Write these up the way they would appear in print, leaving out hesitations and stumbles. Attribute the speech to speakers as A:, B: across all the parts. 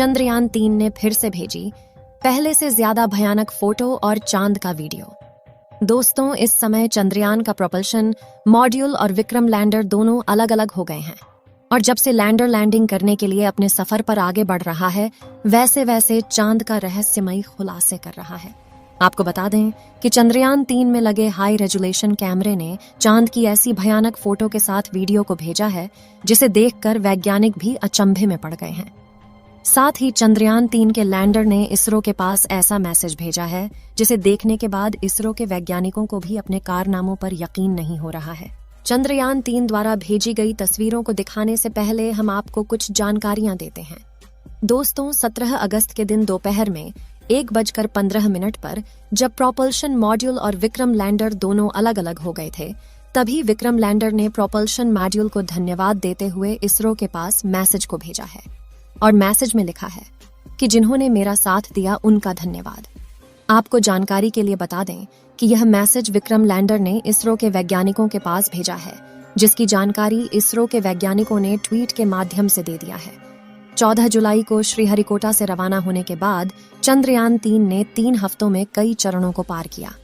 A: चंद्रयान-3 ने फिर से भेजी पहले से ज्यादा भयानक फोटो और चांद का वीडियो। दोस्तों, इस समय चंद्रयान का प्रोपल्शन मॉड्यूल और विक्रम लैंडर दोनों अलग अलग हो गए हैं और जब से लैंडर लैंडिंग करने के लिए अपने सफर पर आगे बढ़ रहा है, वैसे वैसे चांद का रहस्यमयी खुलासे कर रहा है। आपको बता दें कि चंद्रयान-3 में लगे हाई रेजोल्यूशन कैमरे ने चांद की ऐसी भयानक फोटो के साथ वीडियो को भेजा है जिसे देखकर वैज्ञानिक भी अचंभे में पड़ गए हैं। साथ ही चंद्रयान-3 के लैंडर ने इसरो के पास ऐसा मैसेज भेजा है जिसे देखने के बाद इसरो के वैज्ञानिकों को भी अपने कारनामों पर यकीन नहीं हो रहा है। चंद्रयान-3 द्वारा भेजी गई तस्वीरों को दिखाने से पहले हम आपको कुछ जानकारियां देते हैं। दोस्तों, 17 अगस्त के दिन दोपहर में 1:15 पर जब प्रोपल्शन मॉड्यूल और विक्रम लैंडर दोनों अलग अलग हो गए थे, तभी विक्रम लैंडर ने प्रोपल्शन मॉड्यूल को धन्यवाद देते हुए इसरो के पास मैसेज को भेजा है और मैसेज में लिखा है कि जिन्होंने मेरा साथ दिया उनका धन्यवाद। आपको जानकारी के लिए बता दें कि यह मैसेज विक्रम लैंडर ने इसरो के वैज्ञानिकों के पास भेजा है, जिसकी जानकारी इसरो के वैज्ञानिकों ने ट्वीट के माध्यम से दे दिया है। 14 जुलाई को श्रीहरिकोटा से रवाना होने के बाद चंद्रयान-3 ने 3 हफ्तों में कई चरणों को पार किया।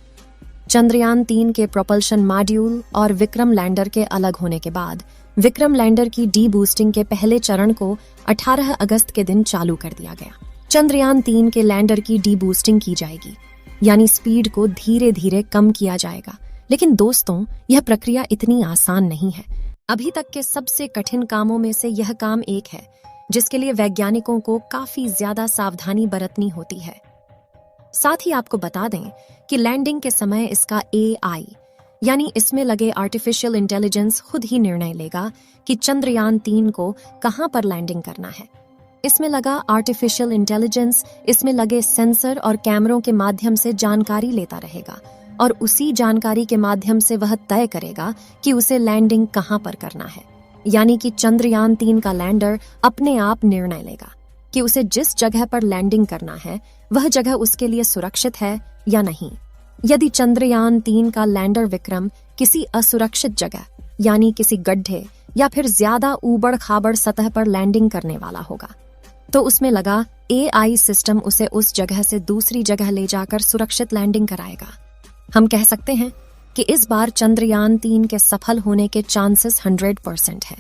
A: चंद्रयान-3 के प्रोपल्शन मॉड्यूल और विक्रम लैंडर के अलग होने के बाद विक्रम लैंडर की डी बूस्टिंग के पहले चरण को 18 अगस्त के दिन चालू कर दिया गया। चंद्रयान-3 के लैंडर की डी बूस्टिंग की जाएगी, यानी स्पीड को धीरे धीरे कम किया जाएगा। लेकिन दोस्तों, यह प्रक्रिया इतनी आसान नहीं है। अभी तक के सबसे कठिन कामों में से यह काम एक है जिसके लिए वैज्ञानिकों को काफी ज्यादा सावधानी बरतनी होती है। साथ ही आपको बता दें कि लैंडिंग के समय इसका AI यानी इसमें लगे आर्टिफिशियल इंटेलिजेंस खुद ही निर्णय लेगा कि चंद्रयान-3 को कहां पर लैंडिंग करना है। इसमें लगा आर्टिफिशियल इंटेलिजेंस इसमें लगे सेंसर और कैमरों के माध्यम से जानकारी लेता रहेगा और उसी जानकारी के माध्यम से वह तय करेगा कि उसे लैंडिंग कहां पर करना है। यानी कि चंद्रयान-3 का लैंडर अपने आप निर्णय लेगा कि उसे जिस जगह पर लैंडिंग करना है वह जगह उसके लिए सुरक्षित है या नहीं। यदि चंद्रयान-3 का लैंडर विक्रम किसी असुरक्षित जगह यानी किसी गड्ढे या फिर ज्यादा ऊबड़ खाबड़ सतह पर लैंडिंग करने वाला होगा, तो उसमें लगा AI सिस्टम उसे उस जगह से दूसरी जगह ले जाकर सुरक्षित लैंडिंग कराएगा। हम कह सकते हैं कि इस बार चंद्रयान-3 के सफल होने के चांसेस 100% है।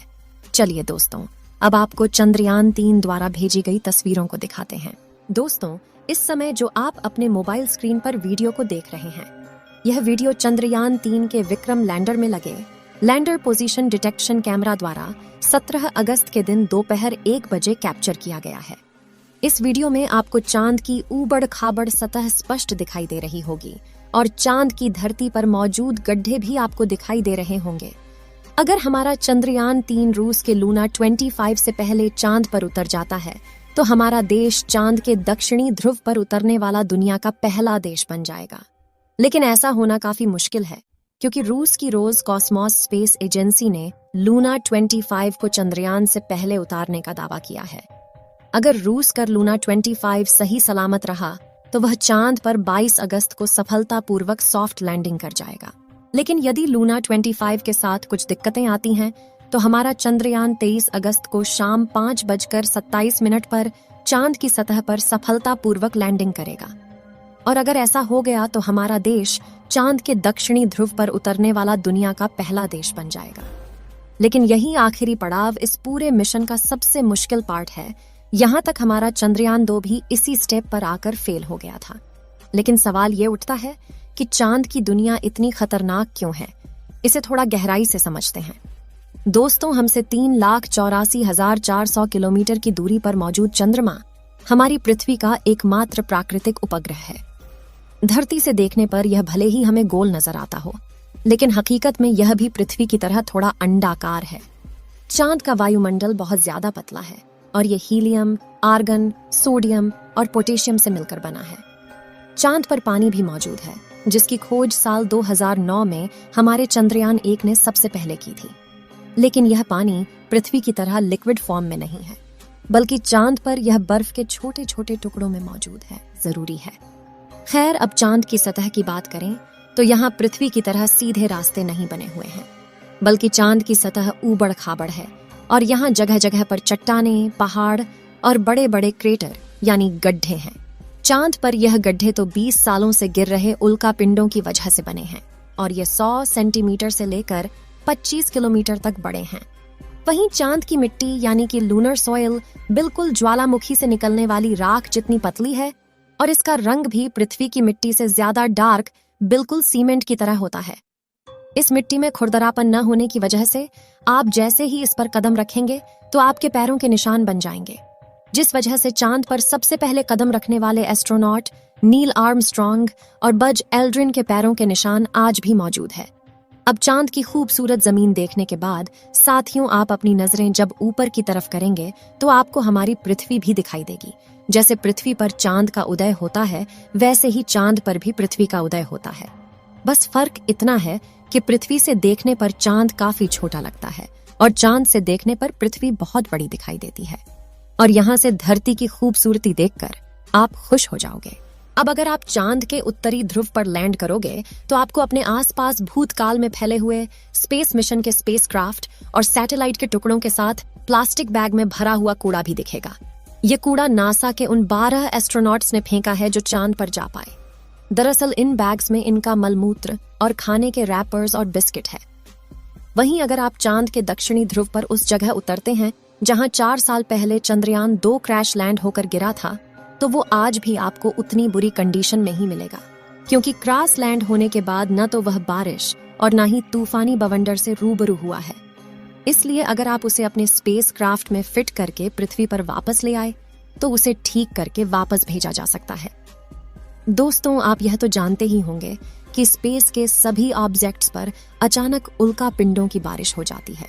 A: चलिए दोस्तों, अब आपको चंद्रयान-3 द्वारा भेजी गई तस्वीरों को दिखाते हैं। दोस्तों, इस समय जो आप अपने मोबाइल स्क्रीन पर वीडियो को देख रहे हैं, यह वीडियो चंद्रयान-3 के विक्रम लैंडर में लगे लैंडर पोजीशन डिटेक्शन कैमरा द्वारा 17 अगस्त के दिन दोपहर 1 बजे कैप्चर किया गया है। इस वीडियो में आपको चांद की ऊबड़ खाबड़ सतह स्पष्ट दिखाई दे रही होगी और चांद की धरती पर मौजूद गड्ढे भी आपको दिखाई दे रहे होंगे। अगर हमारा चंद्रयान-3 रूस के लूना 25 से पहले चांद पर उतर जाता है, तो हमारा देश चांद के दक्षिणी ध्रुव पर उतरने वाला दुनिया का पहला देश बन जाएगा। लेकिन ऐसा होना काफी मुश्किल है, क्योंकि रूस की रोज कॉस्मोस स्पेस एजेंसी ने लूना 25 को चंद्रयान से पहले उतारने का दावा किया है। अगर रूस का लूना 25 सही सलामत रहा तो वह चांद पर 22 अगस्त को सफलतापूर्वक सॉफ्ट लैंडिंग कर जाएगा। लेकिन यदि लूना 25 के साथ कुछ दिक्कतें आती हैं, तो हमारा चंद्रयान 23 अगस्त को शाम 5:27 पर चांद की सतह पर सफलतापूर्वक लैंडिंग करेगा। और अगर ऐसा हो गया तो हमारा देश चांद के दक्षिणी ध्रुव पर उतरने वाला दुनिया का पहला देश बन जाएगा। लेकिन यही आखिरी पड़ाव इस पूरे मिशन का सबसे मुश्किल पार्ट है। यहाँ तक हमारा चंद्रयान-2 भी इसी स्टेप पर आकर फेल हो गया था। लेकिन सवाल ये उठता है कि चांद की दुनिया इतनी खतरनाक क्यों है? इसे थोड़ा गहराई से समझते हैं। दोस्तों, हमसे 3,84,400 किलोमीटर की दूरी पर मौजूद चंद्रमा हमारी पृथ्वी का एकमात्र प्राकृतिक उपग्रह है। धरती से देखने पर यह भले ही हमें गोल नजर आता हो, लेकिन हकीकत में यह भी पृथ्वी की तरह थोड़ा अंडाकार है। चांद का वायुमंडल बहुत ज्यादा पतला है और ये हीलियम, आर्गन, सोडियम और पोटेशियम से मिलकर बना है। चांद पर पानी भी मौजूद है, जिसकी खोज साल 2009 में हमारे चंद्रयान-1 ने सबसे पहले की थी। लेकिन यह पानी पृथ्वी की तरह लिक्विड फॉर्म में नहीं है, बल्कि चांद पर यह बर्फ के छोटे छोटे टुकड़ों में मौजूद है। जरूरी है। खैर, अब चांद की सतह की बात करें तो यहाँ पृथ्वी की तरह सीधे रास्ते नहीं बने हुए हैं, बल्कि चांद की सतह ऊबड़ खाबड़ है और यहाँ जगह जगह पर चट्टानें, पहाड़ और बड़े बड़े क्रेटर यानी गड्ढे हैं। चांद पर यह गड्ढे तो 20 सालों से गिर रहे उल्का पिंडों की वजह से बने हैं और ये 100 सेंटीमीटर से लेकर 25 किलोमीटर तक बड़े हैं। वहीं चांद की मिट्टी यानी कि लूनर सॉइल बिल्कुल ज्वालामुखी से निकलने वाली राख जितनी पतली है और इसका रंग भी पृथ्वी की मिट्टी से ज्यादा डार्क, बिल्कुल सीमेंट की तरह होता है। इस मिट्टी में खुरदरापन न होने की वजह से आप जैसे ही इस पर कदम रखेंगे तो आपके पैरों के निशान बन जाएंगे, जिस वजह से चांद पर सबसे पहले कदम रखने वाले एस्ट्रोनॉट नील आर्मस्ट्रॉन्ग और बज एल्ड्रिन के पैरों के निशान आज भी मौजूद है। अब चांद की खूबसूरत जमीन देखने के बाद साथियों, आप अपनी नजरें जब ऊपर की तरफ करेंगे तो आपको हमारी पृथ्वी भी दिखाई देगी। जैसे पृथ्वी पर चांद का उदय होता है वैसे ही चांद पर भी पृथ्वी का उदय होता है। बस फर्क इतना है कि पृथ्वी से देखने पर चांद काफी छोटा लगता है और चांद से देखने पर पृथ्वी बहुत बड़ी दिखाई देती है। और यहाँ से धरती की खूबसूरती देखकर आप खुश हो जाओगे। अब अगर आप चांद के उत्तरी ध्रुव पर लैंड करोगे तो आपको अपने आसपास भूतकाल में फैले हुए स्पेस मिशन के स्पेसक्राफ्ट और सैटेलाइट के टुकड़ों के साथ प्लास्टिक बैग में भरा हुआ कूड़ा भी दिखेगा। ये कूड़ा नासा के उन 12 एस्ट्रोनॉट्स ने फेंका है जो चांद पर जा पाए। दरअसल इन बैग्स में इनका मलमूत्र और खाने के रैपर्स और बिस्किट है। वहीं अगर आप चांद के दक्षिणी ध्रुव पर उस जगह उतरते हैं जहां 4 साल पहले चंद्रयान 2 क्रैश लैंड होकर गिरा था, तो वो आज भी आपको उतनी बुरी कंडीशन में ही मिलेगा, क्योंकि क्रैश लैंड होने के बाद न तो वह बारिश और न ही तूफानी बवंडर से रूबरू हुआ है। इसलिए अगर आप उसे अपने स्पेस क्राफ्ट में फिट करके पृथ्वी पर वापस ले आए तो उसे ठीक करके वापस भेजा जा सकता है। दोस्तों, आप यह तो जानते ही होंगे कि स्पेस के सभी ऑब्जेक्ट्स पर अचानक उल्का पिंडों की बारिश हो जाती है।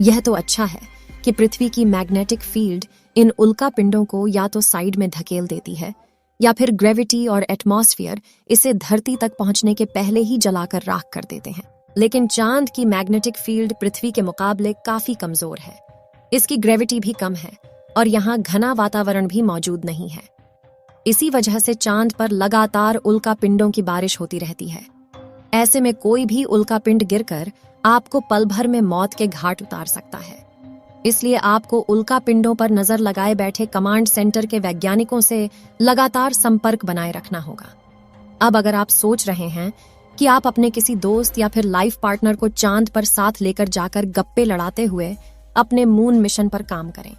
A: यह तो अच्छा है कि पृथ्वी की मैग्नेटिक फील्ड इन उल्का पिंडों को या तो साइड में धकेल देती है या फिर ग्रेविटी और एटमॉस्फेयर इसे धरती तक पहुंचने के पहले ही जलाकर राख कर देते हैं। लेकिन चांद की मैग्नेटिक फील्ड पृथ्वी के मुकाबले काफी कमजोर है। इसकी ग्रेविटी भी कम है और यहाँ घना वातावरण भी मौजूद नहीं है। इसी वजह से चांद पर लगातार उल्का पिंडों की बारिश होती रहती है। ऐसे में कोई भी उल्का पिंड गिरकर आपको पल भर में मौत के घाट उतार सकता है। इसलिए आपको उल्का पिंडों पर नजर लगाए बैठे कमांड सेंटर के वैज्ञानिकों से लगातार संपर्क बनाए रखना होगा। अब अगर आप सोच रहे हैं कि आप अपने किसी दोस्त या फिर लाइफ पार्टनर को चांद पर साथ लेकर जाकर गप्पे लड़ाते हुए अपने मून मिशन पर काम करें,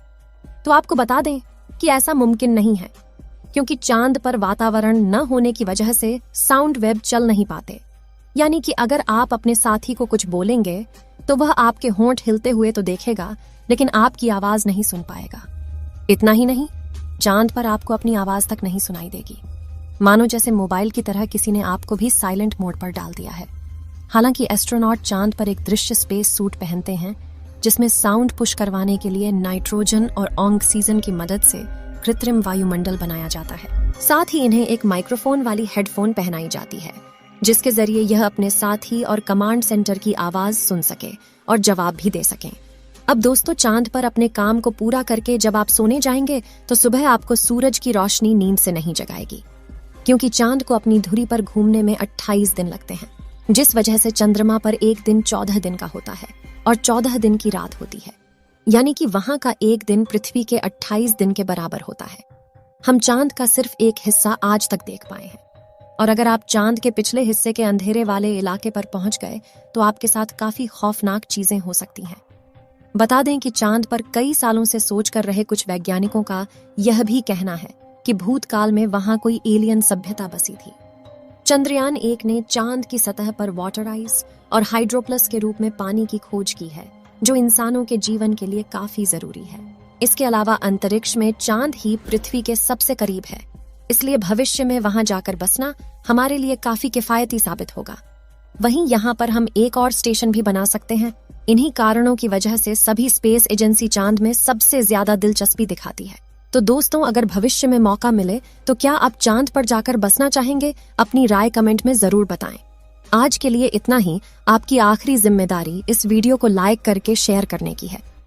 A: तो आपको बता दें कि ऐसा मुमकिन नहीं है, क्योंकि चांद पर वातावरण न होने की वजह से साउंड वेव चल नहीं पाते। यानी कि अगर आप अपने साथी को कुछ बोलेंगे तो वह आपके होंठ हिलते हुए तो देखेगा, लेकिन आपकी आवाज नहीं सुन पाएगा। इतना ही नहीं, चांद पर आपको अपनी आवाज तक नहीं सुनाई देगी, मानो जैसे मोबाइल की तरह किसी ने आपको भी साइलेंट मोड पर डाल दिया है। हालांकि एस्ट्रोनॉट चांद पर एक दृश्य स्पेस सूट पहनते हैं जिसमें साउंड पुश करवाने के लिए नाइट्रोजन और ऑक्सीजन की मदद से कृत्रिम वायुमंडल बनाया जाता है। साथ ही इन्हें एक माइक्रोफोन वाली हेडफोन पहनाई जाती है जिसके जरिए यह अपने साथी और कमांड सेंटर की आवाज सुन सके और जवाब भी दे सकें। अब दोस्तों, चांद पर अपने काम को पूरा करके जब आप सोने जाएंगे तो सुबह आपको सूरज की रोशनी नींद से नहीं जगाएगी, क्योंकि चांद को अपनी धुरी पर घूमने में 28 दिन लगते हैं, जिस वजह से चंद्रमा पर एक दिन 14 दिन का होता है और 14 दिन की रात होती है। यानी कि वहां का एक दिन पृथ्वी के 28 दिन के बराबर होता है। हम चांद का सिर्फ एक हिस्सा आज तक देख पाए हैं, और अगर आप चांद के पिछले हिस्से के अंधेरे वाले इलाके पर पहुंच गए तो आपके साथ काफी खौफनाक चीजें हो सकती हैं। बता दें कि चांद पर कई सालों से सोच कर रहे कुछ वैज्ञानिकों का यह भी कहना है कि भूतकाल में वहां कोई एलियन सभ्यता बसी थी। चंद्रयान 1 ने चांद की सतह पर वाटर आइस और हाइड्रोप्लस के रूप में पानी की खोज की है, जो इंसानों के जीवन के लिए काफी जरूरी है। इसके अलावा अंतरिक्ष में चांद ही पृथ्वी के सबसे करीब है, इसलिए भविष्य में वहां जाकर बसना हमारे लिए काफी किफायती साबित होगा। वहीं यहाँ पर हम एक और स्टेशन भी बना सकते हैं। इन्हीं कारणों की वजह से सभी स्पेस एजेंसी चांद में सबसे ज्यादा दिलचस्पी दिखाती है। तो दोस्तों, अगर भविष्य में मौका मिले तो क्या आप चांद पर जाकर बसना चाहेंगे? अपनी राय कमेंट में जरूर बताएं। आज के लिए इतना ही। आपकी आखिरी जिम्मेदारी इस वीडियो को लाइक करके शेयर करने की है।